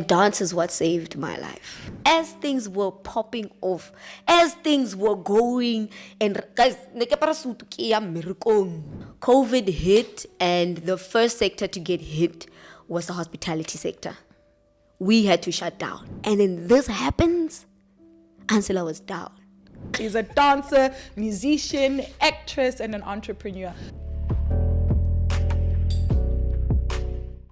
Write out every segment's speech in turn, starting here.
Dance is what saved my life. As things were popping off, as things were going, and guys, COVID hit, and the first sector to get hit was the hospitality sector. We had to shut down. And then this happens, Ansela was down. She's a dancer, musician, actress, and an entrepreneur.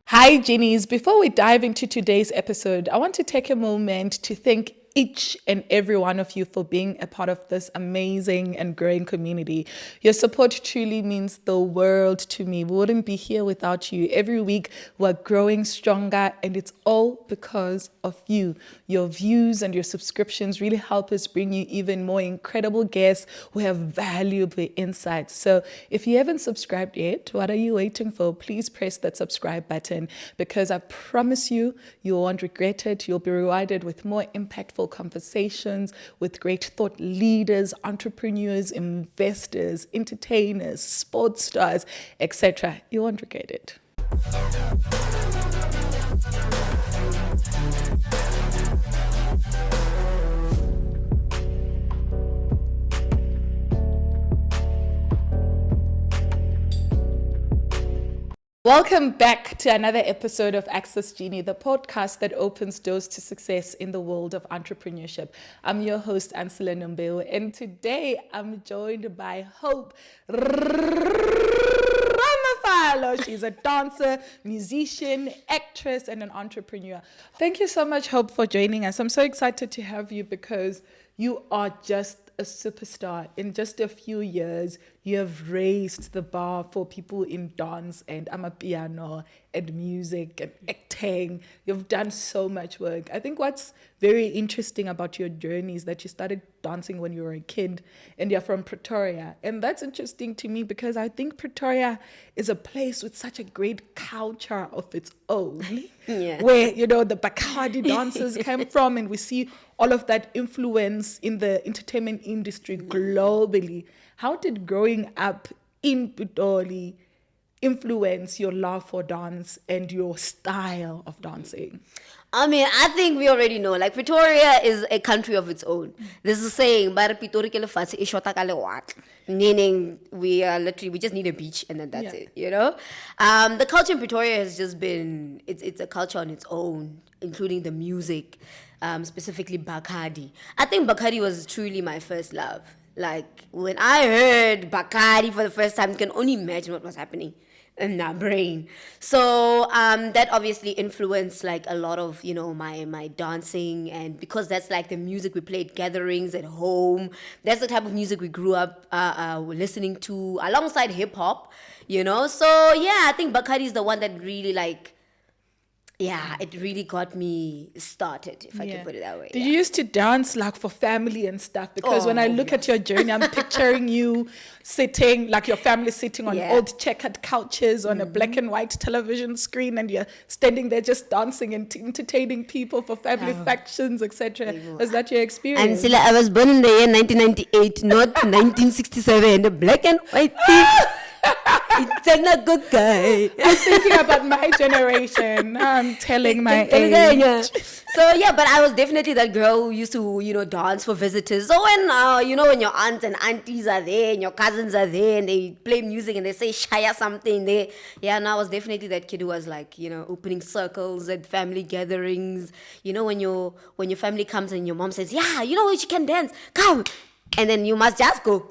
Hi, Genies. Before we dive into today's episode, I want to take a moment to thank each and every one of you for being a part of this amazing and growing community. Your support truly means the world to me. We wouldn't be here without you. Every week we're growing stronger, and it's all because of you. Your views and your subscriptions really help us bring you even more incredible guests who have valuable insights. So if you haven't subscribed yet, what are you waiting for? Please press that subscribe button, because I promise you, you won't regret it. You'll be rewarded with more impactful conversations with great thought leaders, entrepreneurs, investors, entertainers, sports stars, etc. You won't regret it. Welcome back to another episode of Access Genie, the podcast that opens doors to success in the world of entrepreneurship. I'm your host, Ansela Nombeo, and today I'm joined by Hope Ramafalo. She's a dancer, musician, actress, and an entrepreneur. Thank you so much, Hope, for joining us. I'm so excited to have you because you are just a superstar. In just a few years, you have raised the bar for people in dance and amapiano and music and acting. You've done so much work. I think what's very interesting about your journey is that you started dancing when you were a kid and you're from Pretoria. And that's interesting to me because I think Pretoria is a place with such a great culture of its own. Yeah. Where, the Bacardi dancers came from, and we see all of that influence in the entertainment industry globally. How did growing up in Pretoria influence your love for dance and your style of dancing? I mean, I think we already know, like, Pretoria is a country of its own. There's a saying, meaning we just need a beach and then that's it, The culture in Pretoria has just been, it's a culture on its own, including the music, specifically Bacardi. I think Bacardi was truly my first love. Like, when I heard Bacardi for the first time, you can only imagine what was happening in my brain. So that obviously influenced like a lot of my dancing, and because that's like the music we played gatherings at home, that's the type of music we grew up listening to alongside hip-hop, so yeah, I think Bacardi is the one that really it really got me started, if I can put it that way. Did you used to dance like for family and stuff? Because when I look at your journey, I'm picturing you sitting, like your family sitting on old checkered couches on a black and white television screen, and you're standing there just dancing and entertaining people for family factions, etc. Was that your experience? And I was born in the year 1998, not 1967, the black and white It's a good guy. I'm thinking about my generation. I'm telling my age. So yeah, but I was definitely that girl who used to, dance for visitors. So when, when your aunts and aunties are there and your cousins are there and they play music and they say shaya something, and I was definitely that kid who was like, opening circles at family gatherings. When your family comes and your mom says, yeah, she can dance, come. And then you must just go.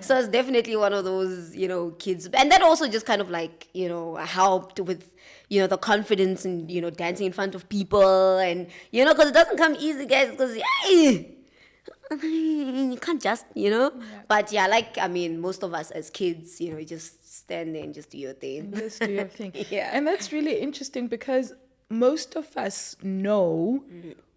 So it's definitely one of those, kids. And that also just kind of like, helped with, the confidence and, dancing in front of people. And, because it doesn't come easy, guys. Because, you can't just, Yeah. But most of us as kids, you just stand there and just do your thing. Just do your thing. Yeah. And that's really interesting because most of us know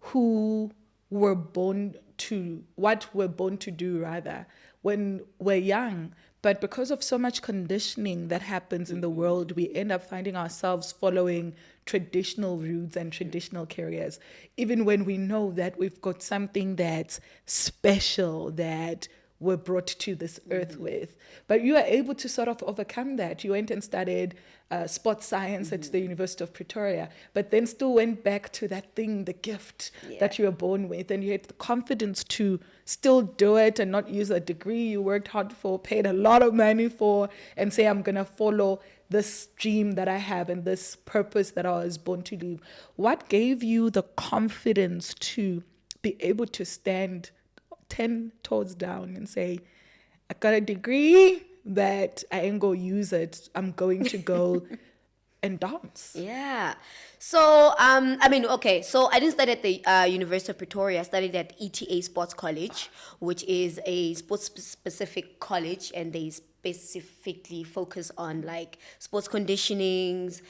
who were born to, what we're born to do rather, when we're young. But because of so much conditioning that happens in the world, we end up finding ourselves following traditional routes and traditional careers, even when we know that we've got something that's special, that were brought to this earth with. But you are able to sort of overcome that. You went and studied sports science at the University of Pretoria, but then still went back to that thing, the gift that you were born with, and you had the confidence to still do it and not use a degree you worked hard for, paid a lot of money for, and say, I'm going to follow this dream that I have and this purpose that I was born to live. What gave you the confidence to be able to stand 10 toes down and say, I got a degree, but I ain't going to use it. I'm going to go and dance. Yeah. So, I mean, okay. So I didn't study at the University of Pretoria. I studied at ETA Sports College, which is a sports-specific college, and they specifically focus on like sports conditionings,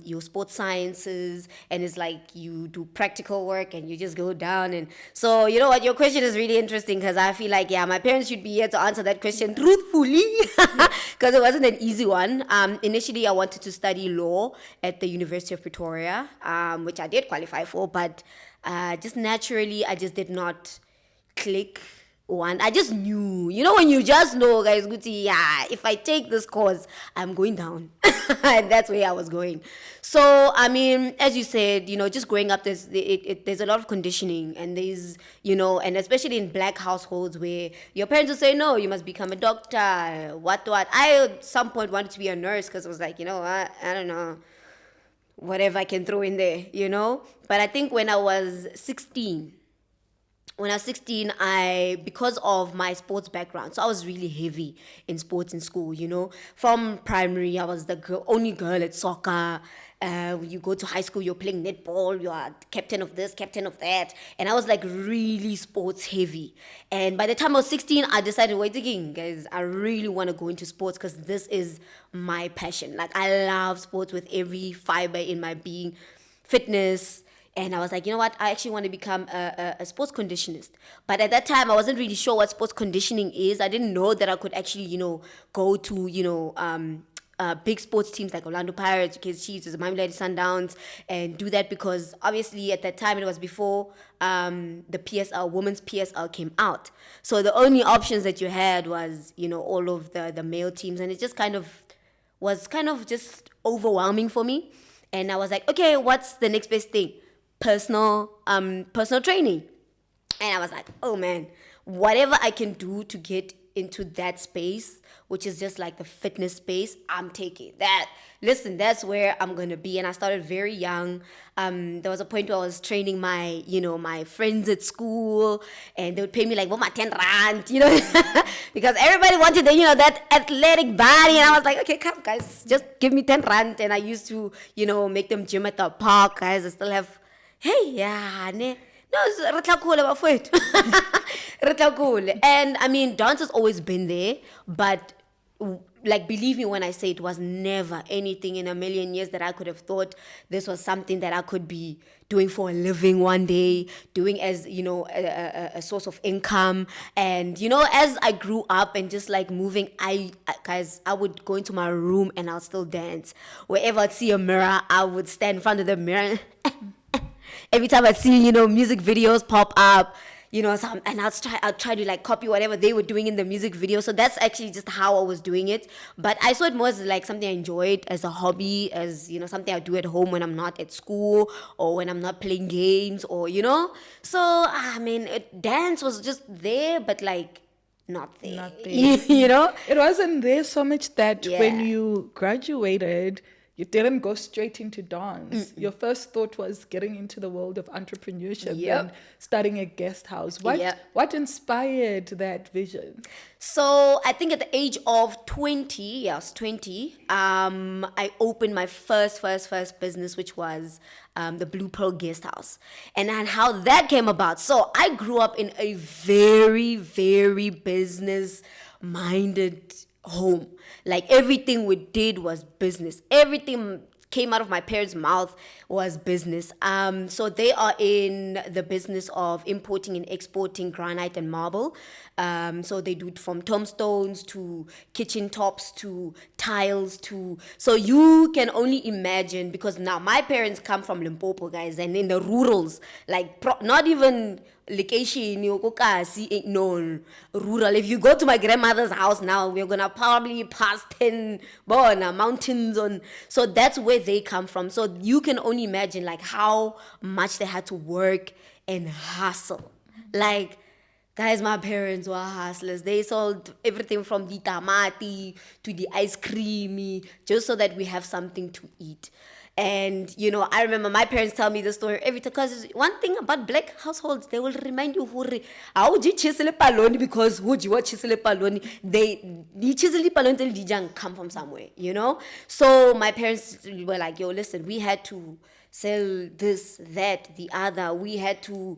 your sports sciences, and it's like you do practical work and you just go down. And so, you know what, your question is really interesting, because I feel like, yeah, my parents should be here to answer that question truthfully, because it wasn't an easy one. Initially, I wanted to study law at the University of Pretoria, which I did qualify for, but just naturally, I just did not click. One, I just knew, you know, when you just know, guys, Guti, yeah, if I take this course, I'm going down. And that's where I was going. So, I mean, as you said, you know, just growing up, there's a lot of conditioning, and there's, you know, and especially in black households where your parents will say, no, you must become a doctor, what. I at some point wanted to be a nurse, because I was like, you know, I don't know, whatever I can throw in there, you know. But I think when I was 16, because of my sports background, so I was really heavy in sports in school, you know. From primary, I was the only girl at soccer. You go to high school, you're playing netball, you are captain of this, captain of that. And I was like really sports heavy. And by the time I was 16, I decided, wait again, guys, I really want to go into sports, because this is my passion. Like, I love sports with every fiber in my being, fitness. And I was like, you know what? I actually want to become a sports conditionist. But at that time, I wasn't really sure what sports conditioning is. I didn't know that I could actually, you know, go to, you know, big sports teams like Orlando Pirates, Kaizer Chiefs, the Miami Sundowns, and do that, because obviously at that time, it was before the PSL, women's PSL came out. So the only options that you had was, you know, all of the male teams. And it just was just overwhelming for me. And I was like, okay, what's the next best thing? Personal training. And I was like, oh man, whatever I can do to get into that space, which is just like the fitness space, I'm taking that. Listen, that's where I'm gonna be. And I started very young. There was a point where I was training my friends at school, and they would pay me like, my 10 rand, you know, because everybody wanted that athletic body. And I was like, okay, come guys, just give me 10 rand. And I used to, make them gym at the park, guys. I still have, hey, yeah, ne. No, it's cool about food. Cool. And I mean, dance has always been there, but like, believe me when I say it was never anything in a million years that I could have thought this was something that I could be doing for a living one day, doing as, a source of income. And, as I grew up and just like moving, I would go into my room and I'll still dance. Wherever I'd see a mirror, I would stand in front of the mirror. Every time I see, music videos pop up, and I'll try to like copy whatever they were doing in the music video. So that's actually just how I was doing it. But I saw it more as like something I enjoyed, as a hobby, as, something I do at home when I'm not at school or when I'm not playing games or, So, I mean, dance was just there, but like, not there. It wasn't there so much that when you graduated, you didn't go straight into dance. Your first thought was getting into the world of entrepreneurship and starting a guest house. What inspired that vision? So I think at the age of 20, I opened my first business, which was the Blue Pearl Guest House. And then how that came about. So I grew up in a very, very business-minded home. Like, everything we did was business. Everything came out of my parents' mouth was business. So they are in the business of importing and exporting granite and marble. So they do it from tombstones to kitchen tops to tiles to... So you can only imagine, because now my parents come from Limpopo, guys, and in the rurals, like not even location, no, rural. If you go to my grandmother's house now, we're gonna probably pass 10 mountains on. So that's where they come from. So you can only imagine like how much they had to work and hustle. Like, guys, my parents were hustlers. They sold everything from the tamati to the ice creamy just so that we have something to eat. And, you know, I remember my parents tell me the story every time. Because one thing about black households, they will remind you, how would you chisel paloni? Because would you watch chisel paloni? The chisel paloni come from somewhere, you know? So my parents were like, yo, listen, we had to sell this, that, the other. We had to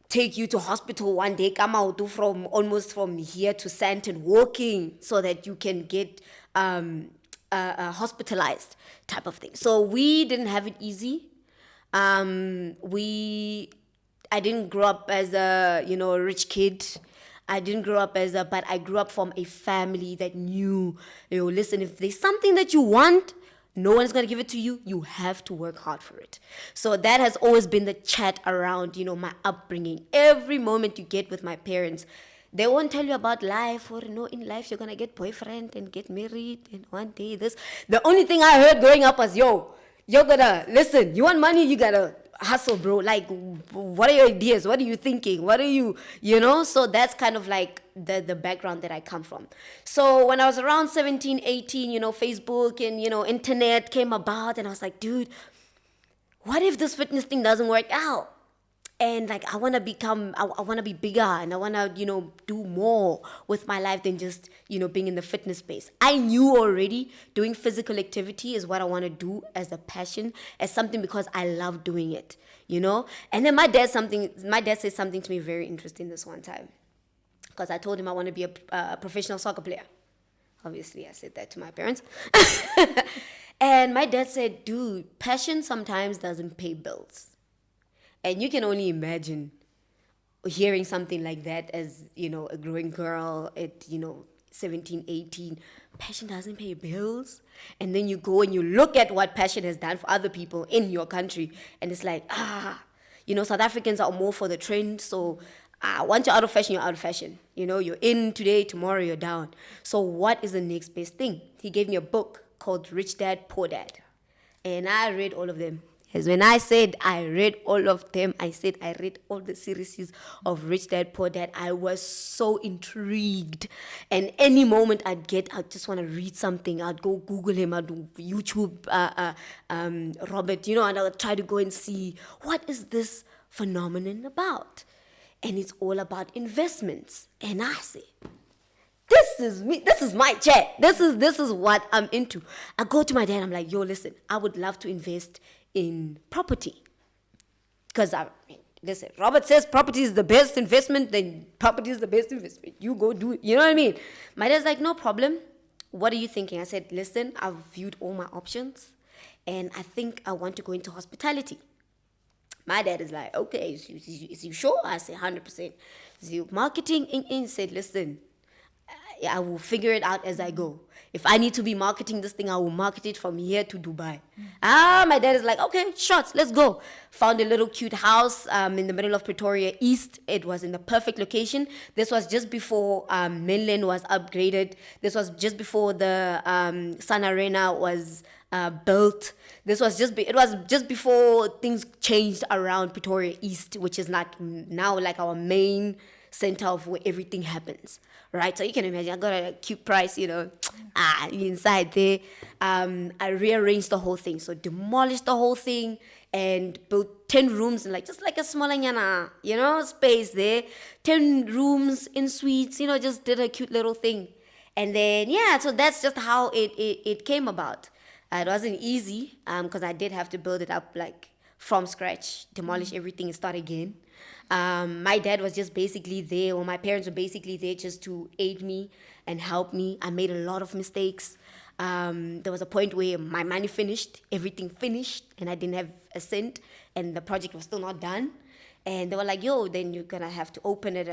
take you to hospital one day, come out from almost from here to Santon walking so that you can get hospitalized type of thing. So we didn't have it easy. I didn't grow up as a, you know, rich kid. I didn't grow up but I grew up from a family that knew, you know, listen, if there's something that you want, no one's going to give it to you. You have to work hard for it. So that has always been the chat around, you know, my upbringing. Every moment you get with my parents, they won't tell you about life or, you know, in life you're going to get boyfriend and get married and one day this. The only thing I heard growing up was, yo, you're going to, listen, you want money, you got to hustle, bro. Like, what are your ideas? What are you thinking? What are you, you know? So that's kind of like the background that I come from. So when I was around 17, 18, you know, Facebook and, you know, internet came about and I was like, dude, what if this fitness thing doesn't work out? And like, I want to be bigger and I want to, you know, do more with my life than just, you know, being in the fitness space. I knew already doing physical activity is what I want to do as a passion, as something because I love doing it, you know? And then my dad said something to me very interesting this one time. Because I told him I want to be a professional soccer player. Obviously, I said that to my parents. And my dad said, dude, passion sometimes doesn't pay bills. And you can only imagine hearing something like that as, you know, a growing girl at, you know, 17, 18. Passion doesn't pay bills. And then you go and you look at what passion has done for other people in your country. And it's like, you know, South Africans are more for the trend. So once you're out of fashion, you're out of fashion. You know, you're in today, tomorrow you're down. So what is the next best thing? He gave me a book called Rich Dad, Poor Dad. And I read all of them. As when I said I read all of them, I said I read all the series of Rich Dad, Poor Dad. I was so intrigued. And any moment I'd just want to read something. I'd go Google him. I'd do YouTube, Robert, you know, and I'd try to go and see what is this phenomenon about. And it's all about investments. And I said, this is me. This is my chat. This is what I'm into. I go to my dad. I'm like, yo, listen, I would love to invest in property. Because listen, Robert says property is the best investment, then property is the best investment. You go do it. You know what I mean? My dad's like, no problem. What are you thinking? I said, listen, I've viewed all my options and I think I want to go into hospitality. My dad is like, okay, is you sure? I said, 100%. Is you marketing? He said, listen, I will figure it out as I go. If I need to be marketing this thing, I will market it from here to Dubai. My dad is like, okay, shots, let's go. Found a little cute house in the middle of Pretoria East. It was in the perfect location. This was just before Mainland was upgraded. This was just before the Sun Arena was built. It was just before things changed around Pretoria East, which is like now like our main center of where everything happens, right? So you can imagine I got a cute price, you know, inside there. I rearranged the whole thing, so demolished the whole thing and built 10 rooms in just like a small you know, space there. 10 rooms in suites, you know, just did a cute little thing. And then, yeah, so that's just how it came about. It wasn't easy because I did have to build it up like from scratch, demolish everything and start again. My dad was just basically there, or my parents were basically there just to aid me and help me. I made a lot of mistakes. There was a point where my money finished, everything finished, and I didn't have a cent, and the project was still not done. And they were like, yo, then you're going to have to open it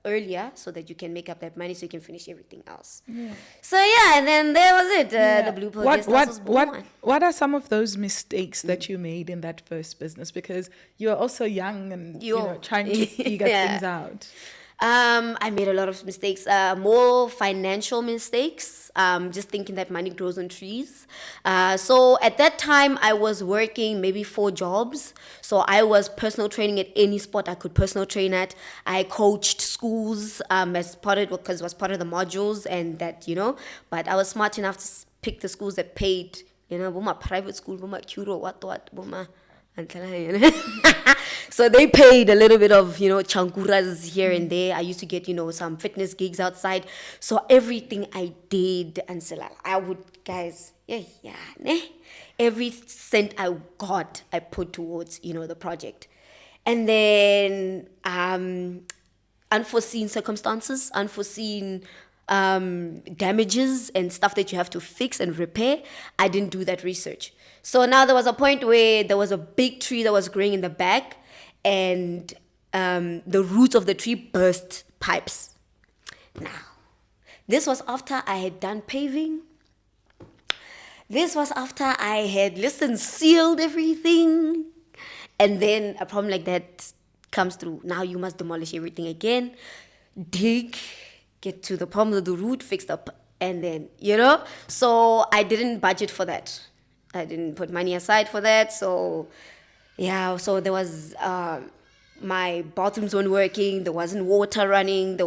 earlier so that you can make up that money so you can finish everything else. So, yeah, and then there was it. The Blue Pearl Guest House was born. What are some of those mistakes that you made in that first business? Because you're also young and trying to figure things out. I made a lot of mistakes, more financial mistakes, just thinking that money grows on trees. So at that time, I was working maybe 4 jobs. So I was personal training at any spot I could personal train at. I coached schools as part of it because it was part of the modules and that, but I was smart enough to pick the schools that paid, boma private school, boma curo, what, boma. So they paid a little bit of, chankuras here and there. I used to get, some fitness gigs outside. So everything I did, and so I would, guys, every cent I got, I put towards, the project. And then unforeseen circumstances, unforeseen damages and stuff that you have to fix and repair, I didn't do that research. So now there was a point where there was a big tree that was growing in the back, and the roots of the tree burst pipes. Now, this was after I had done paving. This was after I had sealed everything. And then a problem like that comes through. Now you must demolish everything again, dig, get to the problem of the root, fixed up, and then, So I didn't budget for that. I didn't put money aside for that. So, so there was, my bathrooms weren't working. There wasn't water running.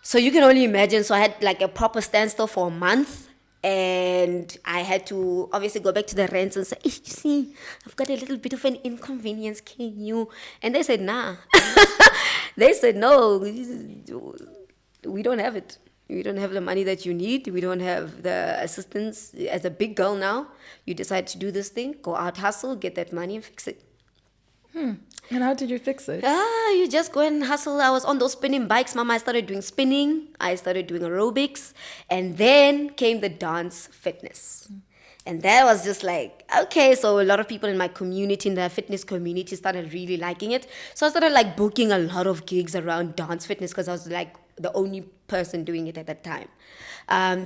So you can only imagine. So I had like a proper standstill for a month. And I had to obviously go back to the rents and say, you see, I've got a little bit of an inconvenience. Can you? And they said, nah. They said, no, we don't have it. We don't have the money that you need. We don't have the assistance. As a big girl now, you decide to do this thing, go out, hustle, get that money and fix it. And how did you fix it? You just go and hustle. I was on those spinning bikes, Mama. I started doing spinning. I started doing aerobics. And then came the dance fitness. And that was just like, okay, so a lot of people in my community, in the fitness community, started really liking it. So I started like booking a lot of gigs around dance fitness because I was like the only person doing it at that time.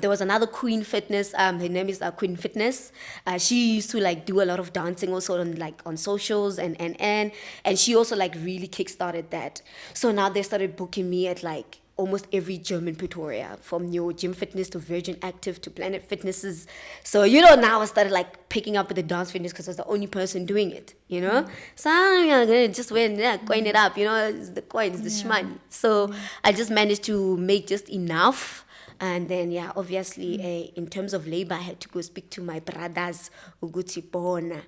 There was another Queen Fitness. Her name is Queen Fitness. She used to like do a lot of dancing also on socials and she also like really kickstarted that. So now they started booking me at like almost every gym in Pretoria, from your Gym Fitness to Virgin Active to Planet Fitnesses. So, now I started like picking up with the dance fitness because I was the only person doing it, So I just went, coin it up, it's the coins, the shman. So I just managed to make just enough. And then, obviously, in terms of labor, I had to go speak to my brothers, Uguti Bona.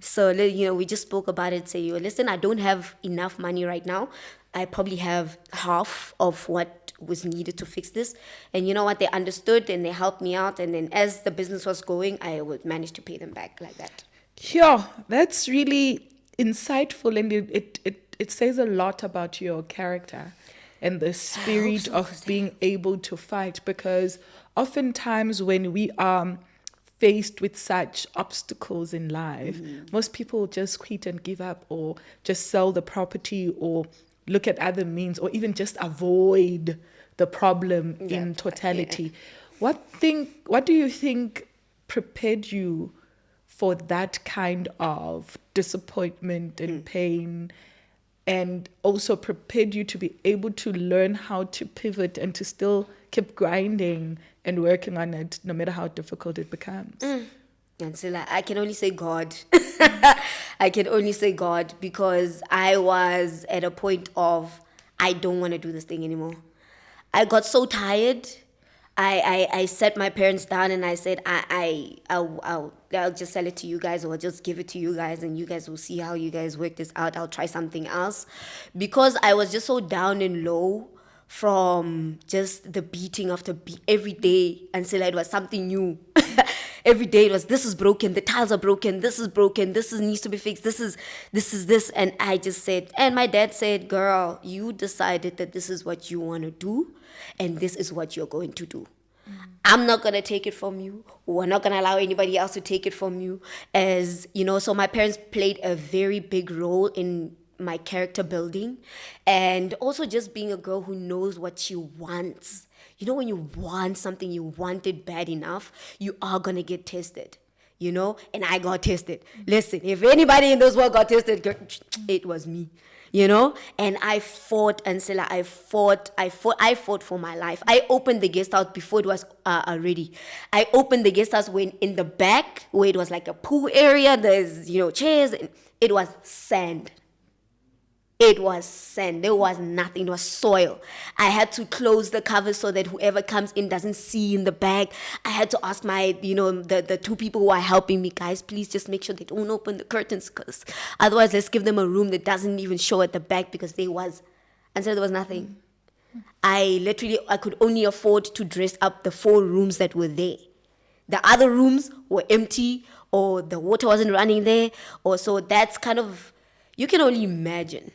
So, we just spoke about it. Say, listen, I don't have enough money right now. I probably have half of what was needed to fix this. And you know what? They understood and they helped me out. And then as the business was going, I would manage to pay them back like that. Yeah, that's really insightful. And it says a lot about your character and the spirit of being able to fight. Because oftentimes when we are faced with such obstacles in life, most people just quit and give up, or just sell the property, or look at other means, or even just avoid the problem in totality. What do you think prepared you for that kind of disappointment and pain, and also prepared you to be able to learn how to pivot and to still keep grinding and working on it, no matter how difficult it becomes? And so I can only say God. I can only say God, because I was at a point of, I don't want to do this thing anymore. I got so tired. I sat my parents down and I said, I'll just sell it to you guys, or I'll just give it to you guys, and you guys will see how you guys work this out. I'll try something else, because I was just so down and low from just the beating after every day until it was something new. Every day it was, this is broken, the tiles are broken, this is broken, needs to be fixed, this is. And I just said, and my dad said, girl, you decided that this is what you want to do, and this is what you're going to do. I'm not going to take it from you. We're not going to allow anybody else to take it from you. As you know, so my parents played a very big role in my character building, and also just being a girl who knows what she wants. You know, when you want something, you want it bad enough, you are going to get tested. You know, and I got tested. Listen, if anybody in this world got tested, it was me. You know, and I fought, Ansela. I fought for my life. I opened the guest house before it was ready. I opened the guest house when in the back where it was like a pool area. There's chairs. And it was sand. It was sand. There was nothing. It was soil. I had to close the covers so that whoever comes in doesn't see in the bag. I had to ask my, the two people who are helping me, guys, please just make sure they don't open the curtains, because otherwise let's give them a room that doesn't even show at the back, because there was nothing. I could only afford to dress up the 4 rooms that were there. The other rooms were empty, or the water wasn't running there, or so that's kind of, you can only imagine.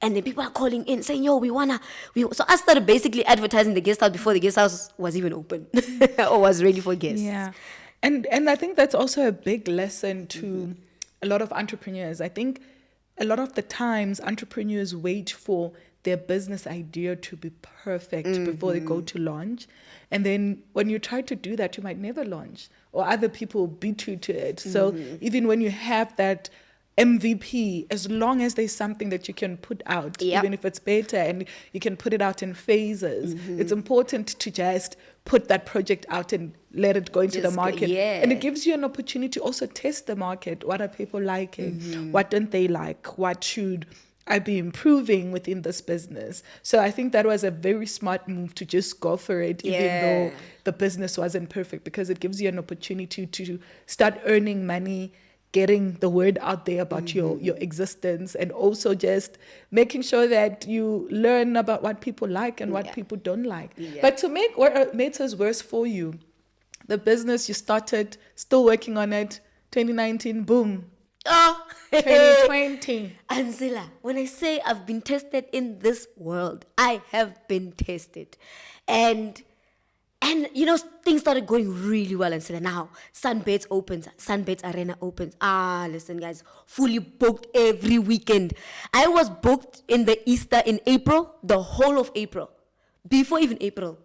And then people are calling in saying, yo, so I started basically advertising the guest house before the guest house was even open or was ready for guests. Yeah. And I think that's also a big lesson to a lot of entrepreneurs. I think a lot of the times entrepreneurs wait for their business idea to be perfect before they go to launch. And then when you try to do that, you might never launch, or other people beat you to it. So even when you have that MVP, as long as there's something that you can put out, even if it's beta and you can put it out in phases, it's important to just put that project out and let it go into the market. And it gives you an opportunity to also test the market. What are people liking? What don't they like? What should I be improving within this business? So I think that was a very smart move to just go for it, even though the business wasn't perfect, because it gives you an opportunity to start earning money, getting the word out there about your existence, and also just making sure that you learn about what people like and what people don't like. But to make matters worse for you, the business you started, still working on it, 2019, boom. 2020. Anzila, when I say I've been tested in this world, I have been tested. And things started going really well. And so now Sunbeds Arena opens. Listen, guys, fully booked every weekend. I was booked in the Easter in April, the whole of April, before even April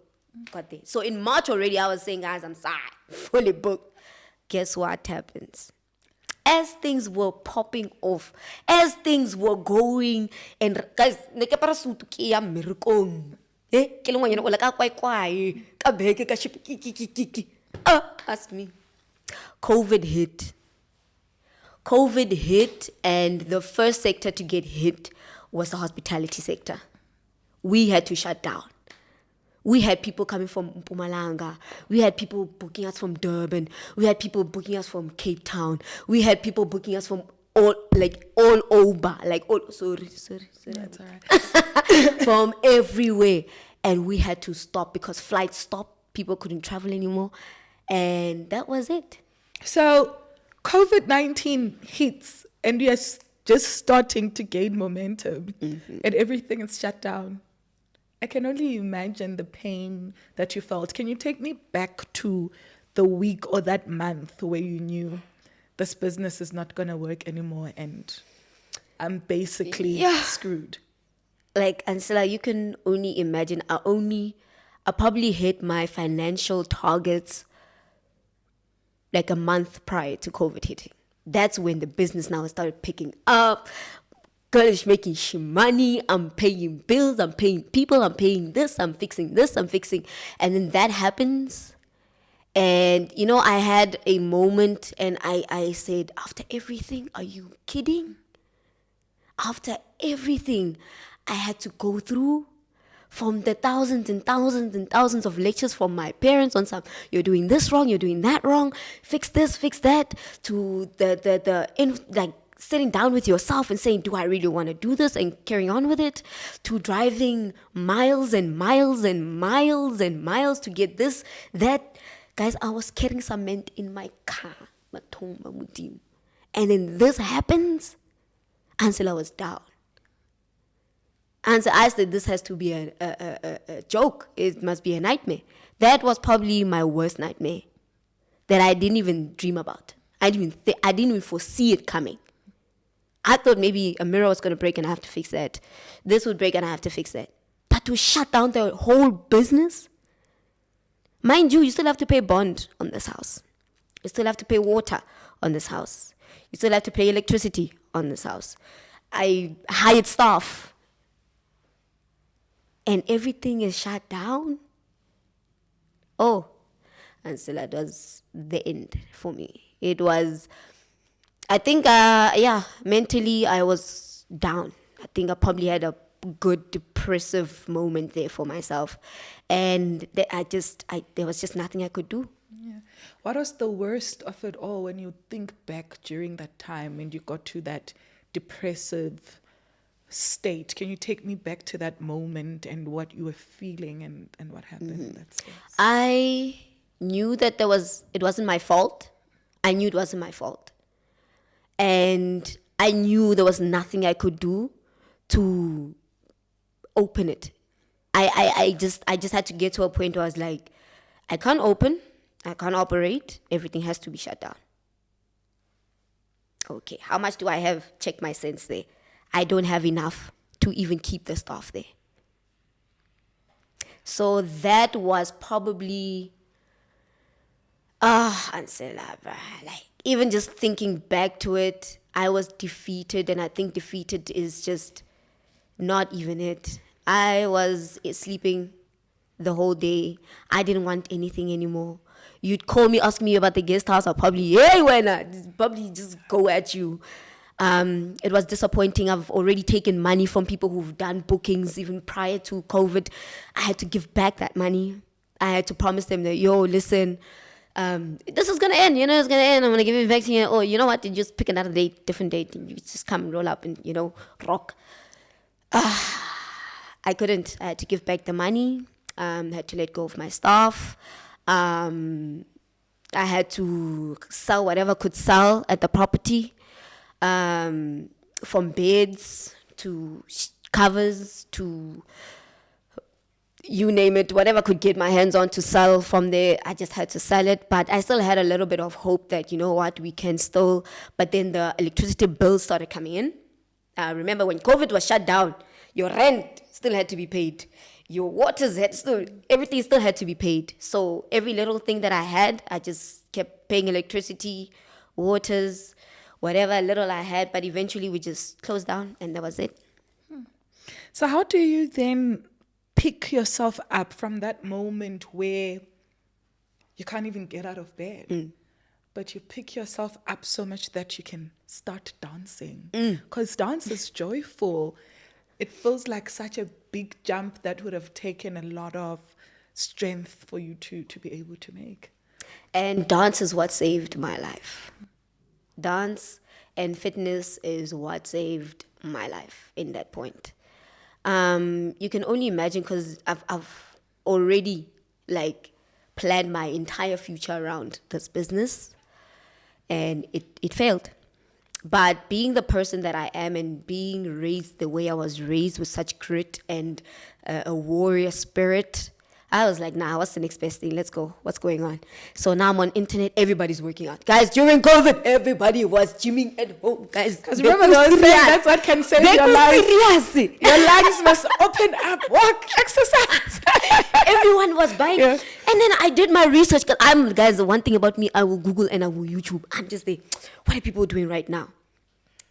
got there. So in March already, I was saying, guys, I'm sorry, fully booked. Guess what happens? As things were popping off, as things were going, and guys, ask me. COVID hit, and the first sector to get hit was the hospitality sector. We had to shut down. We had people coming from Mpumalanga. We had people booking us from Durban. We had people booking us from Cape Town. We had people booking us from all over, sorry. That's all right. From everywhere. And we had to stop because flights stopped. People couldn't travel anymore. And that was it. So COVID-19 hits and you're just starting to gain momentum and everything is shut down. I can only imagine the pain that you felt. Can you take me back to the week or that month where you knew this business is not going to work anymore and I'm basically screwed? Like, Ansela, you can only imagine. I probably hit my financial targets like a month prior to COVID hitting. That's when the business now started picking up. Girl is making money. I'm paying bills. I'm paying people. I'm paying this. I'm fixing this. I'm fixing. And then that happens. And, I had a moment and I said, after everything, are you kidding? After everything I had to go through, from the thousands and thousands and thousands of lectures from my parents on some, you're doing this wrong, you're doing that wrong, fix this, fix that, to the sitting down with yourself and saying, do I really want to do this, and carrying on with it, to driving miles and miles and miles and miles to get this, that. Guys, I was carrying cement in my car. And then this happens, Ansela was down. And so I said, this has to be a joke. It must be a nightmare. That was probably my worst nightmare that I didn't even dream about. I didn't even foresee it coming. I thought maybe a mirror was going to break and I have to fix that. This would break and I have to fix that. But to shut down the whole business, mind you still have to pay bond on this house. You still have to pay water on this house. You still have to pay electricity on this house. I hired staff. And everything is shut down. Oh, and so that was the end for me. It was, I think, mentally I was down. I think I probably had a good depressive moment there for myself. And there was just nothing I could do. Yeah. What was the worst of it all when you think back during that time when you got to that depressive state? Can you take me back to that moment and what you were feeling and what happened in that space? I knew that it wasn't my fault. I knew it wasn't my fault. And I knew there was nothing I could do to open it. I just had to get to a point where I was like, I can't open, I can't operate, everything has to be shut down. Okay, how much do I have? Check my sense there. I don't have enough to even keep the staff there. So that was probably, like, even just thinking back to it, I was defeated, and I think defeated is just not even it. I was sleeping the whole day. I didn't want anything anymore. You'd call me, ask me about the guest house, I'll probably, hey, why not? Probably just go at you. It was disappointing. I've already taken money from people who've done bookings even prior to COVID. I had to give back that money. I had to promise them that, yo, listen, this is going to end, it's going to end. I'm going to give it back to you. Oh, you know what? You just pick another date, different date, and you just come roll up and, rock. I couldn't. I had to give back the money. I had to let go of my staff. I had to sell whatever I could sell at the property. From beds to covers to you name it, whatever I could get my hands on to sell from there, I just had to sell it. But I still had a little bit of hope that, we can still, but then the electricity bills started coming in. Remember when COVID was shut down, your rent still had to be paid. Your waters everything still had to be paid. So every little thing that I had, I just kept paying electricity, waters, whatever little I had, but eventually we just closed down and that was it. So how do you then pick yourself up from that moment where you can't even get out of bed, but you pick yourself up so much that you can start dancing? Because dance is joyful. It feels like such a big jump that would have taken a lot of strength for you to be able to make. And dance is what saved my life. Dance and fitness is what saved my life in that point. You can only imagine, because I've already planned my entire future around this business, and it failed. But being the person that I am and being raised the way I was raised with such grit and a warrior spirit, I was like, nah, what's the next best thing? Let's go. What's going on? So now I'm on internet. Everybody's working out. Guys, during COVID, everybody was gymming at home. Guys, because remember those things, that's what can save your life. Serious. Your lungs must open up, walk, exercise. Everyone was buying. Yeah. And then I did my research. Guys, the one thing about me, I will Google and I will YouTube. I'm just there. What are people doing right now?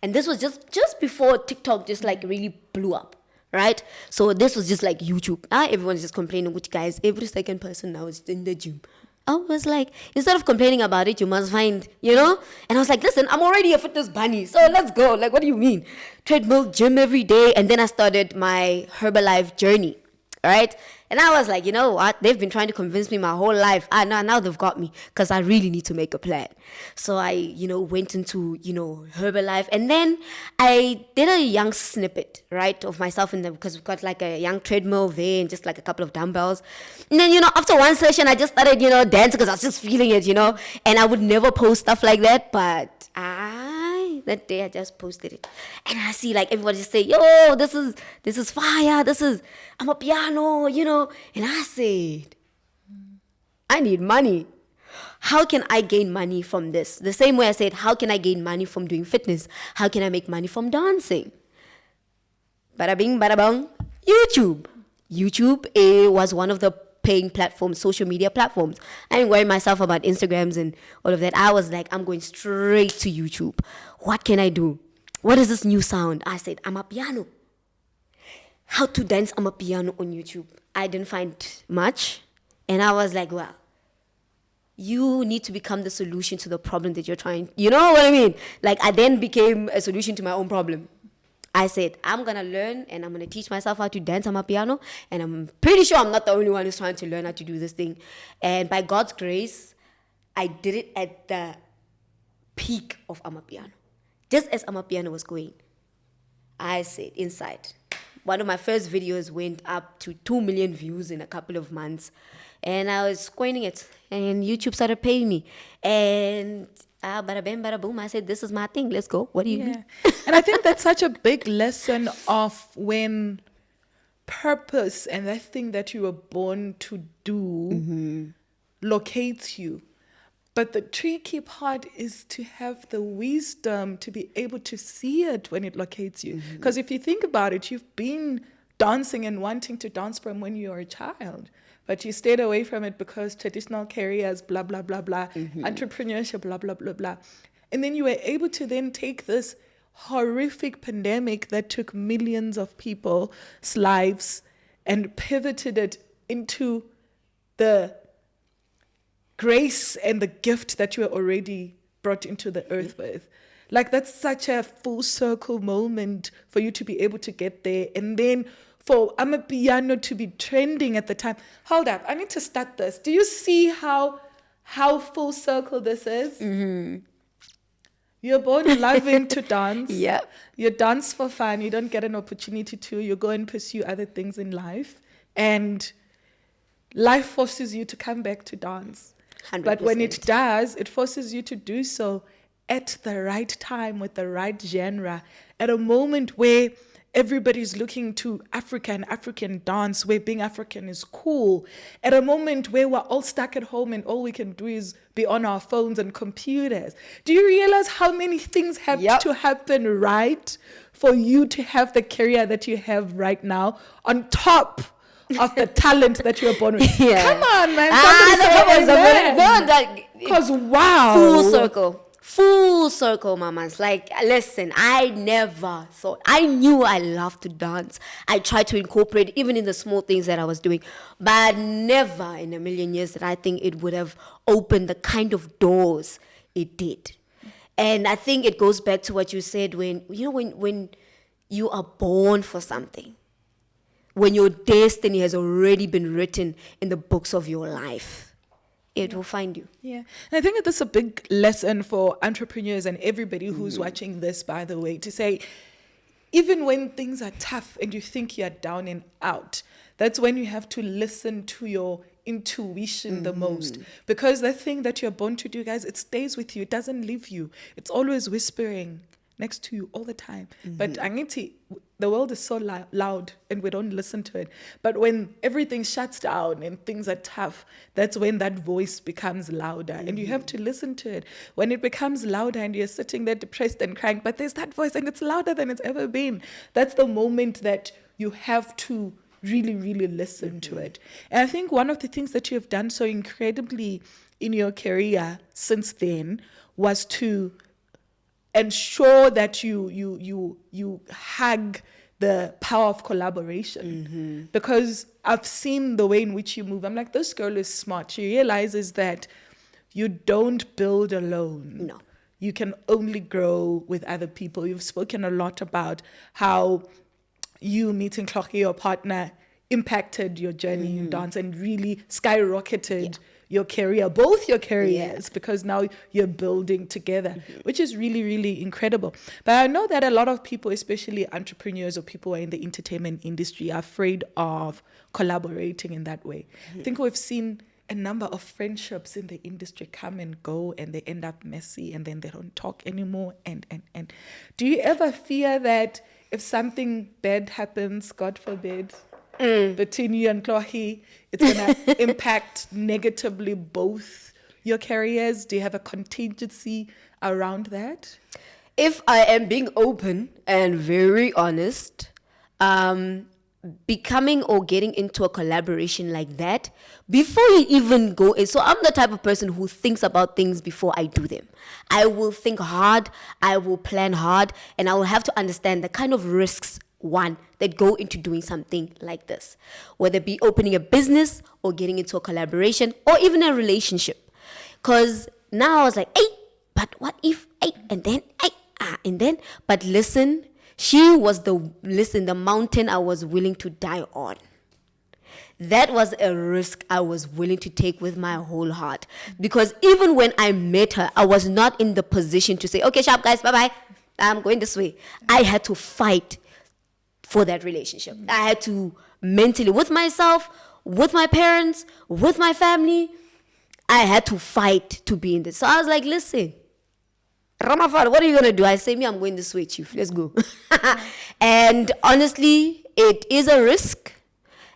And this was just before TikTok just really blew up. Right? So this was just like YouTube. Everyone's just complaining, which guys, every second person now is in the gym. I was like, instead of complaining about it, you must find, And I was like, listen, I'm already a fitness bunny, so let's go. Like, what do you mean? Treadmill, gym every day. And then I started my Herbalife journey, right? And I was like, you know what? They've been trying to convince me my whole life. Now they've got me, because I really need to make a plan. So I, went into, Herbalife. And then I did a young snippet, right, of myself because we've got a young treadmill there and just a couple of dumbbells. And then, after one session, I just started, dancing because I was just feeling it, And I would never post stuff like that. But that day I just posted it. And I see everybody just say, yo, this is fire. I'm a piano, And I said, I need money. How can I gain money from this? The same way I said, how can I gain money from doing fitness? How can I make money from dancing? Bada bing, bada bong, YouTube. YouTube was one of the paying platforms, social media platforms. I didn't worry myself about Instagrams and all of that. I was like, I'm going straight to YouTube. What can I do? What is this new sound? I said, I'm a piano. How to dance I'm a piano on YouTube. I didn't find much. And I was like, well, you need to become the solution to the problem that you're trying. You know what I mean? Like, I then became a solution to my own problem. I said, I'm going to learn and I'm going to teach myself how to dance on my piano. And I'm pretty sure I'm not the only one who's trying to learn how to do this thing. And by God's grace, I did it at the peak of Amapiano. Just as Amapiano was going, I said, inside. One of my first videos went up to 2 million views in a couple of months. And I was coining it. And YouTube started paying me. And bada bam, bada boom. I said, this is my thing. Let's go. What do you need? And I think that's such a big lesson of when purpose and that thing that you were born to do locates you. But the tricky part is to have the wisdom to be able to see it when it locates you. Because if you think about it, you've been dancing and wanting to dance from when you were a child. But you stayed away from it because traditional careers, blah, blah, blah, blah, entrepreneurship, blah, blah, blah, blah. And then you were able to then take this horrific pandemic that took millions of people's lives and pivoted it into the grace and the gift that you were already brought into the earth with. Like, that's such a full circle moment for you to be able to get there. And then for Amapiano to be trending at the time. Hold up, I need to start this. Do you see how full circle this is? You're born loving to dance. Yep. You dance for fun. You don't get an opportunity to. You go and pursue other things in life. And life forces you to come back to dance. 100%. But when it does, it forces you to do so at the right time with the right genre, at a moment where everybody's looking to Africa and African dance, where being African is cool, at a moment where we're all stuck at home and all we can do is be on our phones and computers. Do you realize how many things have to happen right for you to have the career that you have right now on top of the talent that you're born with? Yeah. Come on, man. Because wow. Full circle, mamas. Like, listen, I never thought, I knew I loved to dance. I tried to incorporate it, even in the small things that I was doing, but never in a million years that I think it would have opened the kind of doors it did. And I think it goes back to what you said when you are born for something, when your destiny has already been written in the books of your life. It will find you. Yeah. And I think that this is a big lesson for entrepreneurs and everybody who's watching this, by the way, to say, even when things are tough and you think you're down and out, that's when you have to listen to your intuition the most. Because the thing that you're born to do, guys, it stays with you. It doesn't leave you. It's always whispering next to you all the time. But Angiti, the world is so loud and we don't listen to it. But when everything shuts down and things are tough, that's when that voice becomes louder. And you have to listen to it. When it becomes louder and you're sitting there depressed and crying, but there's that voice and it's louder than it's ever been. That's the moment that you have to really, really listen to it. And I think one of the things that you have done so incredibly in your career since then was to ensure that you hug the power of collaboration. Because I've seen the way in which you move. I'm like, this girl is smart. She realizes that you don't build alone. No. You can only grow with other people. You've spoken a lot about how you meeting Clocky, your partner, impacted your journey in dance and really skyrocketed your career, both your careers, because now you're building together, which is really, really incredible. But I know that a lot of people, especially entrepreneurs or people who are in the entertainment industry, are afraid of collaborating in that way. I think we've seen a number of friendships in the industry come and go, and they end up messy, and then they don't talk anymore. And do you ever fear that if something bad happens, God forbid, between you and Chloe, it's going to impact negatively both your careers? Do you have a contingency around that? If I am being open and very honest, becoming or getting into a collaboration like that, before you even go in, so I'm the type of person who thinks about things before I do them. I will think hard, I will plan hard, and I will have to understand the kind of risks, one, that go into doing something like this, whether it be opening a business or getting into a collaboration or even a relationship. Because now I was like, hey, but what if, hey, and then, hey, and then, but listen, she was the mountain I was willing to die on. That was a risk I was willing to take with my whole heart. Because even when I met her, I was not in the position to say, okay, sharp guys, bye-bye, I'm going this way. I had to fight for that relationship. I had to mentally, with myself, with my parents, with my family, I had to fight to be in this. So I was like, listen, Ramafalo, what are you going to do? I say, I'm going this way, chief. Let's go. And honestly, it is a risk.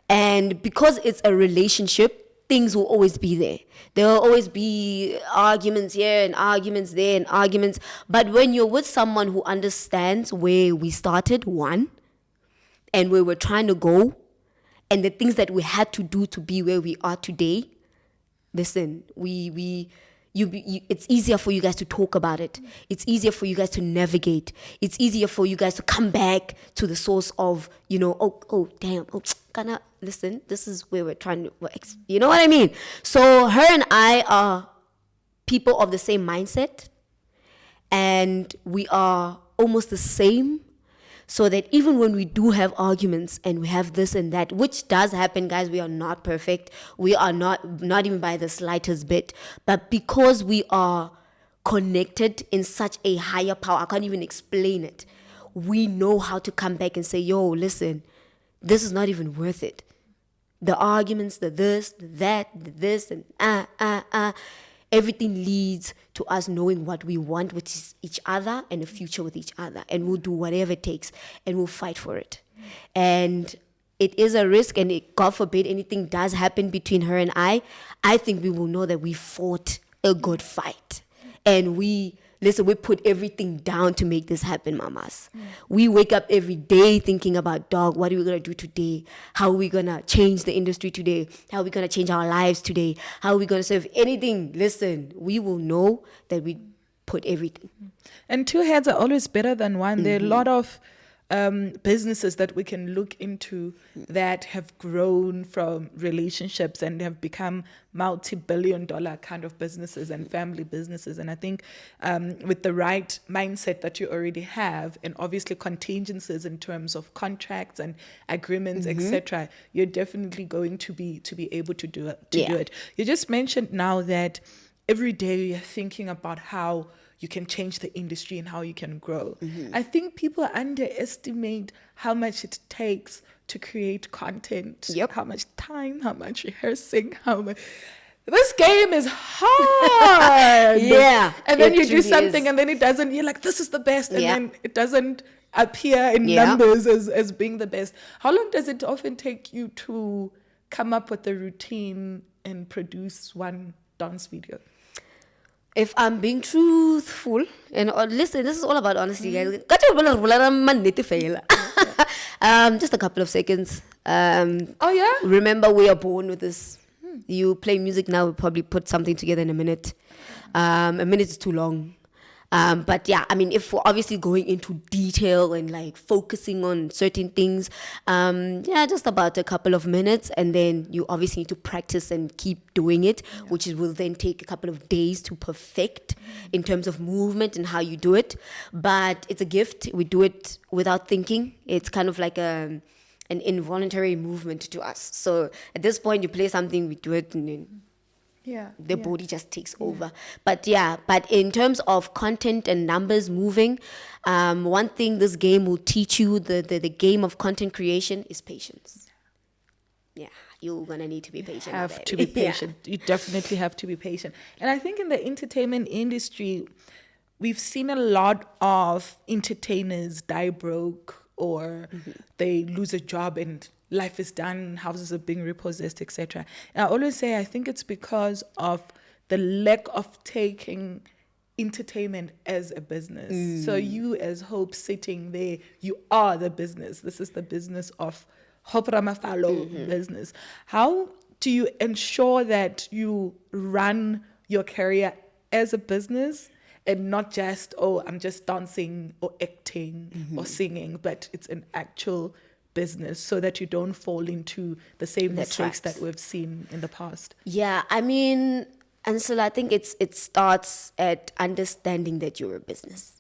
And because it's a relationship, things will always be there. There will always be arguments here and arguments there and arguments. But when you're with someone who understands where we started, one, and where we're trying to go, and the things that we had to do to be where we are today, listen, it's easier for you guys to talk about it. It's easier for you guys to navigate. It's easier for you guys to come back to the source of, listen, this is where we're trying to, you know what I mean? So her and I are people of the same mindset, and we are almost the same. So that even when we do have arguments and we have this and that, which does happen, guys, we are not perfect. We are not even by the slightest bit. But because we are connected in such a higher power, I can't even explain it. We know how to come back and say, yo, listen, this is not even worth it. The arguments, the this, the that, the this, and everything leads to us knowing what we want with each other and a future with each other. And we'll do whatever it takes and we'll fight for it. And it is a risk, and God forbid anything does happen between her and I think we will know that we fought a good fight. And we put everything down to make this happen, mamas. We wake up every day thinking about, dog, what are we going to do today? How are we going to change the industry today? How are we going to change our lives today? How are we going to serve anything? Listen, we will know that we put everything. And two heads are always better than one. There are a lot of businesses that we can look into that have grown from relationships and have become multi-billion-dollar kind of businesses and family businesses. And I think with the right mindset that you already have, and obviously contingencies in terms of contracts and agreements, etc., you're definitely going to be able to do it. You just mentioned now that every day you're thinking about how you can change the industry and how you can grow. I think people underestimate how much it takes to create content, how much time, how much rehearsing, how much... This game is hard. And then you do something and then it doesn't, you're like, this is the best. And then it doesn't appear in numbers as being the best. How long does it often take you to come up with a routine and produce one dance video? If I'm being truthful, and listen, this is all about honesty, guys. Just a couple of seconds. Remember, we are born with this. You play music now, we'll probably put something together in a minute. A minute is too long. But yeah, I mean, if we're obviously going into detail and like focusing on certain things, just about a couple of minutes, and then you obviously need to practice and keep doing it, which will then take a couple of days to perfect in terms of movement and how you do it. But it's a gift. We do it without thinking. It's kind of like an involuntary movement to us. So at this point, you play something, we do it, and then the body just takes over. But in terms of content and numbers moving, one thing this game will teach you, the game of content creation, is patience. You're gonna need to be patient. You have to be patient. You definitely have to be patient. And I think in the entertainment industry, we've seen a lot of entertainers die broke, or they lose a job and life is done, houses are being repossessed, etc. And I always say I think it's because of the lack of taking entertainment as a business. So you as Hope sitting there, you are the business. This is the business of Hope Ramafalo business. How do you ensure that you run your career as a business and not just, oh, I'm just dancing or acting or singing, but it's an actual business so that you don't fall into the same mistakes that we've seen in the past? Yeah, I mean, Ansel, I think it starts at understanding that you're a business.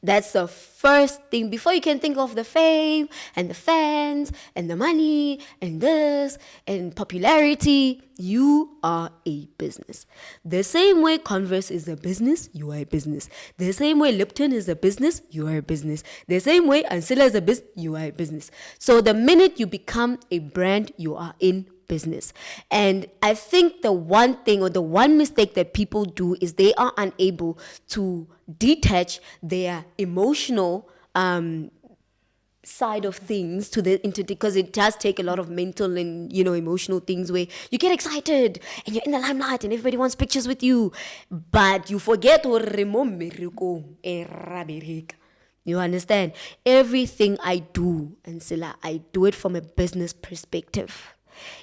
That's the first thing before you can think of the fame and the fans and the money and this and popularity. You are a business. The same way Converse is a business, you are a business. The same way Lipton is a business, you are a business. The same way Ancilla is a business, you are a business. So the minute you become a brand, you are in business. And I think the one thing or the one mistake that people do is they are unable to detach their emotional side of things to the because it does take a lot of mental and emotional things where you get excited and you're in the limelight and everybody wants pictures with you, but you forget to remember. You understand? Everything I do, Ansela, I do it from a business perspective.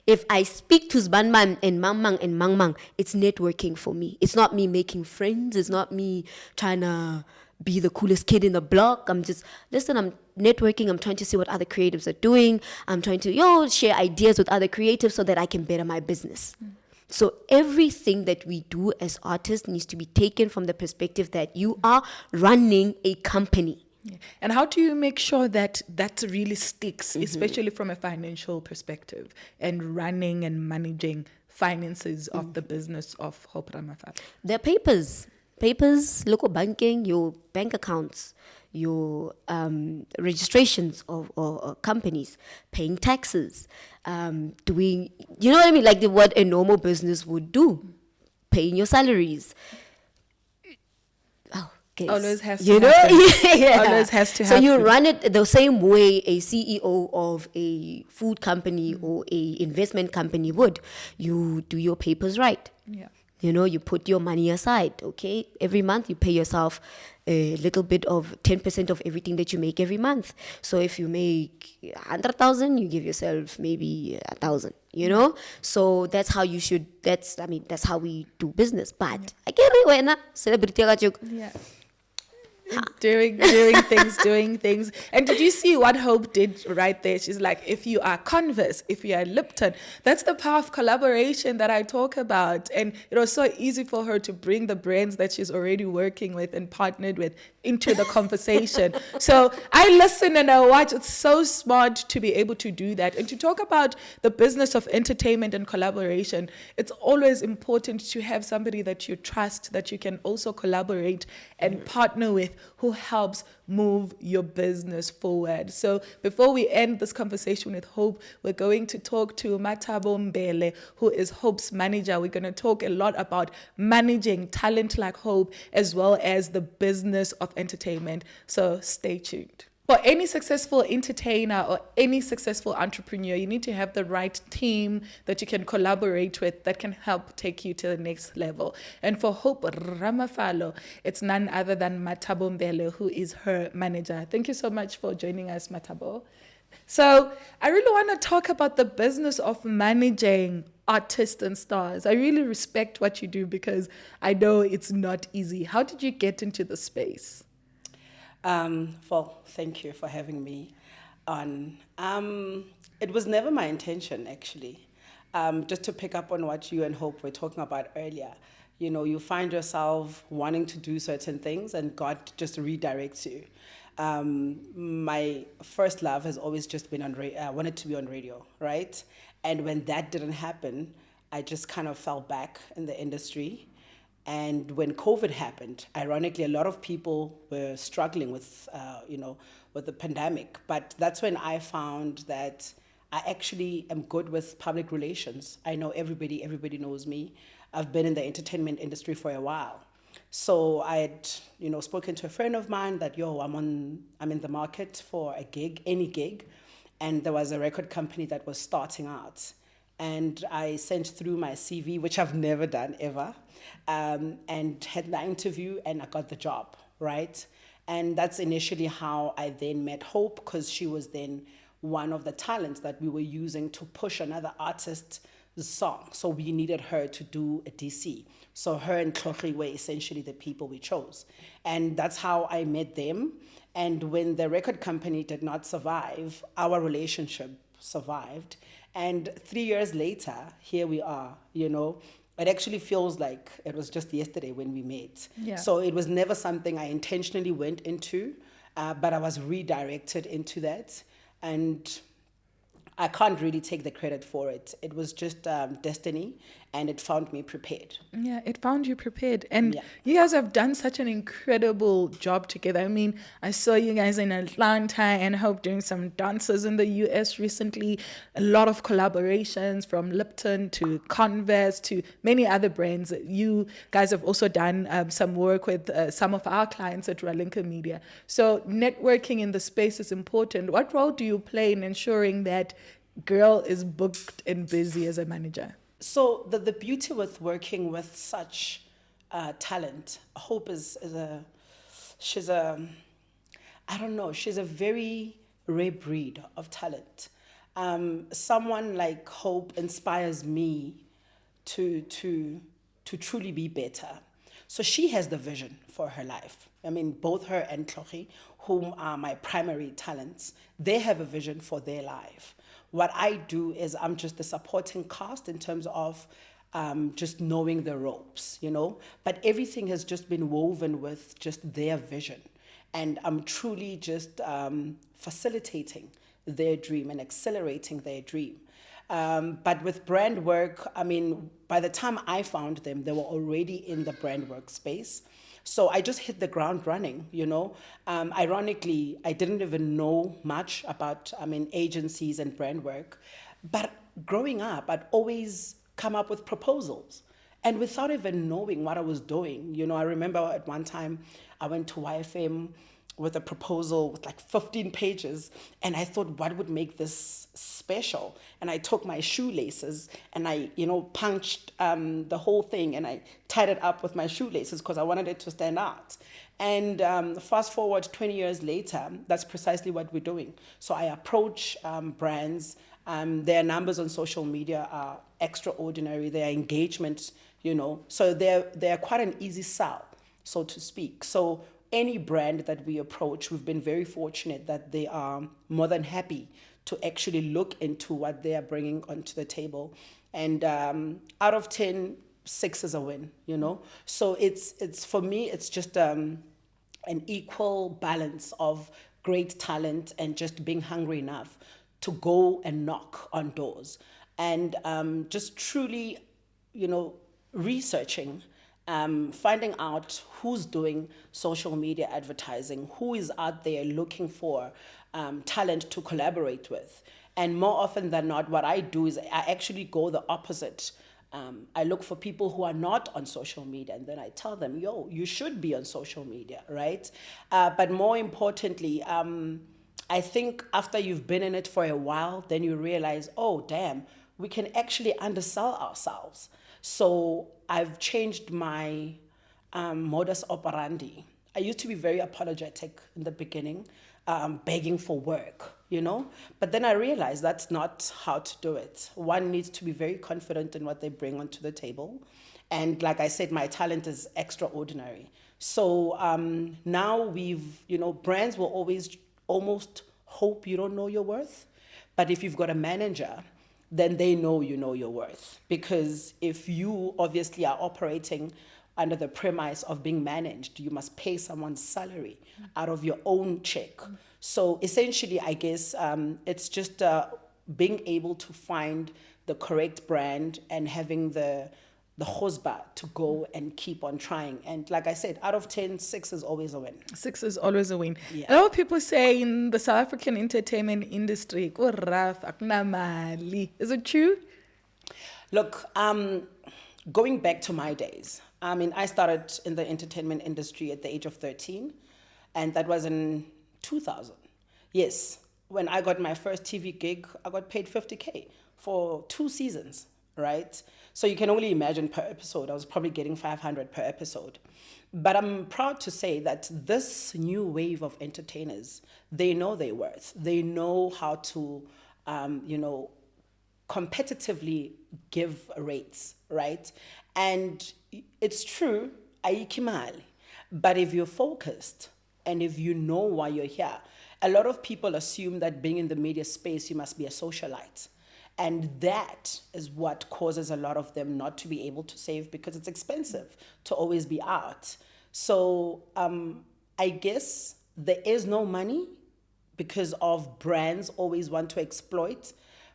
If I speak to Zbanman and Mangmang, it's networking for me. It's not me making friends. It's not me trying to be the coolest kid in the block. I'm networking. I'm trying to see what other creatives are doing. I'm trying to, share ideas with other creatives so that I can better my business. So everything that we do as artists needs to be taken from the perspective that you are running a company. Yeah. And how do you make sure that that really sticks, especially from a financial perspective and running and managing finances of the business of Hope Ramafalo? There are papers, local banking, your bank accounts, your registrations of companies, paying taxes, doing, you know what I mean? Like what a normal business would do, paying your salaries. Always has to happen. Yeah. Always has to happen. So you run it the same way a CEO of a food company or a investment company would. You do your papers right. Yeah. You put your money aside, okay? Every month you pay yourself a little bit of 10% of everything that you make every month. So if you make 100,000, you give yourself maybe 1,000, So that's how you should, that's how we do business. But I get it, when celebrity. Yeah. Doing things. And did you see what Hope did right there? She's like, if you are Converse, if you are Lipton, that's the power of collaboration that I talk about. And it was so easy for her to bring the brands that she's already working with and partnered with into the conversation. So I listen and I watch. It's so smart to be able to do that. And to talk about the business of entertainment and collaboration, it's always important to have somebody that you trust, that you can also collaborate and partner with, who helps move your business forward. So before we end this conversation with Hope, we're going to talk to Matabo Mbele, who is Hope's manager. We're going to talk a lot about managing talent like Hope, as well as the business of entertainment. So stay tuned. For any successful entertainer or any successful entrepreneur, you need to have the right team that you can collaborate with that can help take you to the next level. And for Hope Ramafalo, it's none other than Matabo Mbele, who is her manager. Thank you so much for joining us, Matabo. So I really want to talk about the business of managing artists and stars. I really respect what you do because I know it's not easy. How did you get into the space? Well, thank you for having me on. It was never my intention, actually. Just to pick up on what you and Hope were talking about earlier. You find yourself wanting to do certain things and God just redirects you. My first love has always just been I wanted to be on radio, right? And when that didn't happen, I just kind of fell back in the industry. And when COVID happened, ironically, a lot of people were struggling with, with the pandemic. But that's when I found that I actually am good with public relations. I know everybody knows me. I've been in the entertainment industry for a while. So I had, spoken to a friend of mine that, I'm in the market for a gig, any gig. and there was a record company that was starting out. And I sent through my CV, which I've never done ever, and had the interview, and I got the job, right? And that's initially how I then met Hope, because she was then one of the talents that we were using to push another artist's song. So we needed her to do a DC. So her and Tlogri were essentially the people we chose. And that's how I met them. And when the record company did not survive, our relationship survived. And 3 years later, here we are, you know. It actually feels like it was just yesterday when we met. Yeah. So it was never something I intentionally went into, but I was redirected into that. And I can't really take the credit for it. It was just destiny, and it found me prepared. Yeah, it found you prepared. And Yeah. you guys have done such an incredible job together. I mean, I saw you guys in Atlanta and Hope doing some dances in the US recently. A lot of collaborations from Lipton to Converse to many other brands. You guys have also done some work with some of our clients at Ralinka Media. So networking in the space is important. What role do you play in ensuring that girl is booked and busy as a manager? So the beauty with working with such talent, Hope she's a very rare breed of talent. Someone like Hope inspires me to truly be better. So she has the vision for her life. I mean, both her and Tlogri, whom are my primary talents, they have a vision for their life. What I do is I'm just the supporting cast in terms of just knowing the ropes, you know. But everything has just been woven with just their vision. And I'm truly just facilitating their dream and accelerating their dream. But with brand work, I mean, by the time I found them, they were already in the brand work space. So I just hit the ground running, you know. Ironically, I didn't even know much about, agencies and brand work. But growing up, I'd always come up with proposals. And without even knowing what I was doing, you know, I remember at one time I went to YFM with a proposal with like 15 pages. And I thought, what would make this special? And I took my shoelaces and I, punched the whole thing and I tied it up with my shoelaces because I wanted it to stand out. And fast forward 20 years later, that's precisely what we're doing. So I approach brands. Their numbers on social media are extraordinary. Their engagement, so they're quite an easy sell, so to speak. So any brand that we approach, we've been very fortunate that they are more than happy to actually look into what they are bringing onto the table. And out of 10, 6 is a win, So it's for me, it's just an equal balance of great talent and just being hungry enough to go and knock on doors. And just truly, researching, finding out who's doing social media advertising, who is out there looking for talent to collaborate with. And more often than not, what I do is I actually go the opposite. I look for people who are not on social media, and then I tell them, you should be on social media, right? But more importantly, I think after you've been in it for a while, then you realize, oh, damn, we can actually undersell ourselves. So I've changed my modus operandi. I used to be very apologetic in the beginning, begging for work, But then I realized that's not how to do it. One needs to be very confident in what they bring onto the table. And like I said, my talent is extraordinary. So now brands will always almost hope you don't know your worth. But if you've got a manager, then they know you know your worth. Because if you obviously are operating under the premise of being managed, you must pay someone's salary out of your own check. So essentially, I guess it's just being able to find the correct brand and having the chuzba to go and keep on trying. And like I said, out of 10, 6 is always a win. 6 is always a win. Yeah. A lot of people say in the South African entertainment industry, is it true? Look, going back to my days, I started in the entertainment industry at the age of 13, and that was in 2000. Yes, when I got my first TV gig, I got paid 50K for 2 seasons, right? So you can only imagine per episode, I was probably getting 500 per episode. But I'm proud to say that this new wave of entertainers, they know their worth. They know how to, competitively give rates, right? And it's true, ayikho imali. But if you're focused and if you know why you're here, a lot of people assume that being in the media space, you must be a socialite. And that is what causes a lot of them not to be able to save because it's expensive to always be out. So I guess there is no money because of brands always want to exploit.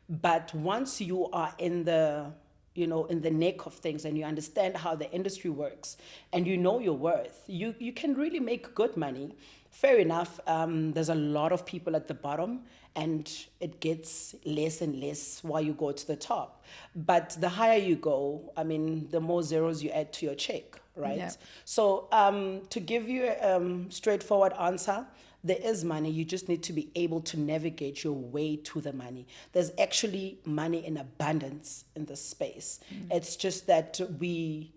But once you are in the in the neck of things and you understand how the industry works and you know your worth, you can really make good money. Fair enough, there's a lot of people at the bottom and it gets less and less while you go to the top. But the higher you go, I mean, the more zeros you add to your check, right? Yeah. So to give you a straightforward answer, there is money. You just need to be able to navigate your way to the money. There's actually money in abundance in this space. It's just that we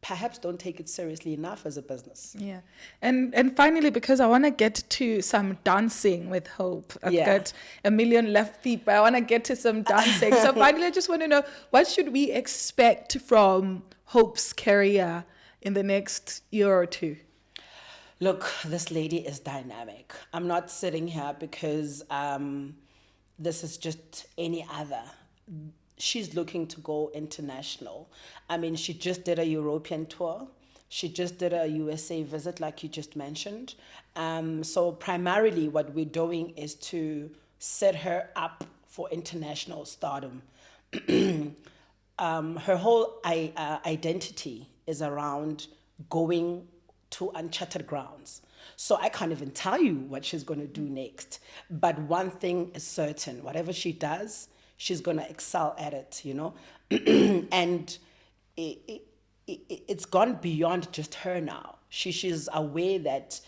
perhaps don't take it seriously enough as a business. Yeah. And finally, because I want to get to some dancing with Hope. I've Yeah. got a million left feet, but I want to get to some dancing. So finally, I just want to know, what should we expect from Hope's career in the next year or two? Look, this lady is dynamic. I'm not sitting here because this is just any other. She's looking to go international. I mean, she just did a European tour. She just did a USA visit, like you just mentioned. So primarily what we're doing is to set her up for international stardom. Her whole identity is around going to uncharted grounds. So I can't even tell you what she's going to do next. But one thing is certain, whatever she does, she's going to excel at it, and it's gone beyond just her now. She's aware that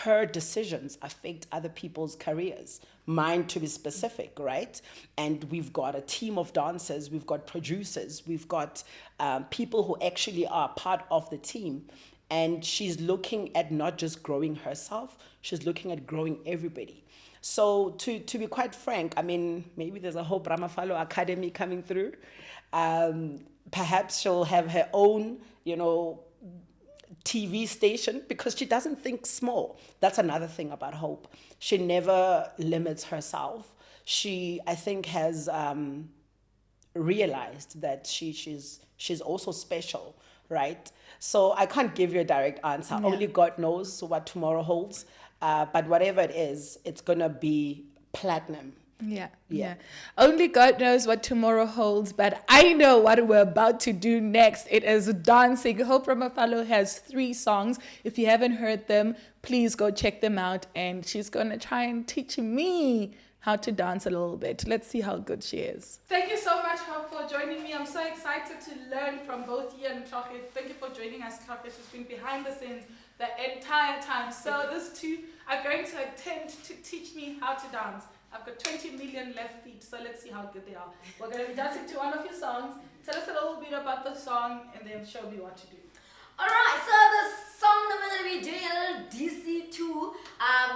her decisions affect other people's careers, mine to be specific, right? And we've got a team of dancers, we've got producers, we've got people who actually are part of the team. And she's looking at not just growing herself, she's looking at growing everybody. So to be quite frank, I mean, maybe there's a Hope Ramafalo Academy coming through. Perhaps she'll have her own, TV station because she doesn't think small. That's another thing about Hope. She never limits herself. She, I think, has realized that she's also special, right? So I can't give you a direct answer. Yeah. Only God knows what tomorrow holds. But whatever it is, it's gonna be platinum. Yeah. Only God knows what tomorrow holds, but I know what we're about to do next. It is dancing. Hope Ramafalo has 3 songs. If you haven't heard them, please go check them out. And she's going to try and teach me how to dance a little bit. Let's see how good she is. Thank you so much, Hope, for joining me. I'm so excited to learn from both you and Tlhokwe. Thank you for joining us, Tlhokwe. She's been behind the scenes the entire time. So these 2 are going to attempt to teach me how to dance. I've got 20 million left feet, so let's see how good they are. We're going to be dancing to one of your songs. Tell us a little bit about the song and then show me what to do. Alright, so the song that we're going to be doing a little DC2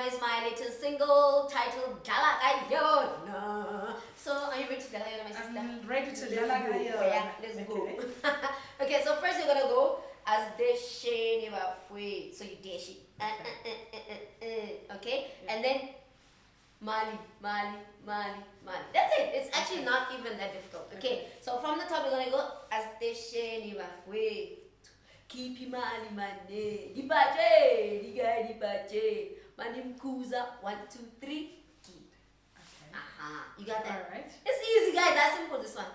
is my latest single titled Dala Kayona. So are you ready to Dala Kayona, my sister? I'm ready to Dala Kayona. Yeah, let's go. Okay, so first you're going to go as Deshe Nibafwe. So you dash it. Okay, and then Mali. That's it. It's actually not even that difficult. Okay, so from the top, we're gonna go as Deshe Nibafwe. Keep Mali Mane. Dibache. Diga Dibache. Manim Kuza. 1, 2, 3. You got that? Alright. It's easy, guys. That's simple, this one.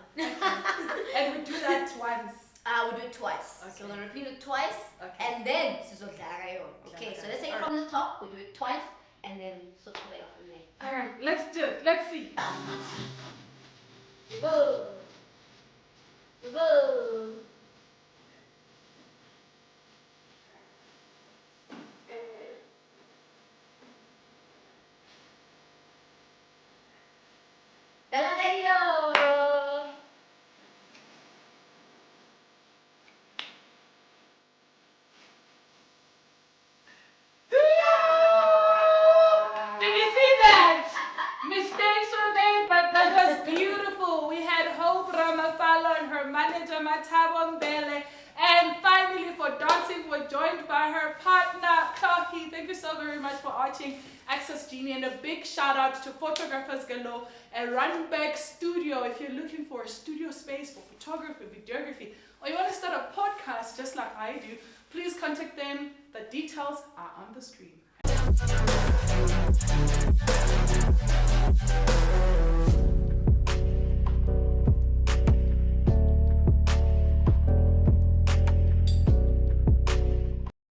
And we do that once. We do it twice. Okay. So we're gonna repeat it twice. Okay. And then okay, so let's take it from the top, we do it twice, and then so play off from there. Alright, let's do it. Let's see. Go. Go. Mistakes were made, but that was beautiful. We had Hope Ramafalo and her manager Matabo Mbele. And finally, for dancing, we're joined by her partner, Kahi. Thank you so very much for watching Access Genie. And a big shout out to Photographers Galore and Runback Studio. If you're looking for a studio space for photography, videography, or you want to start a podcast just like I do, please contact them. The details are on the screen.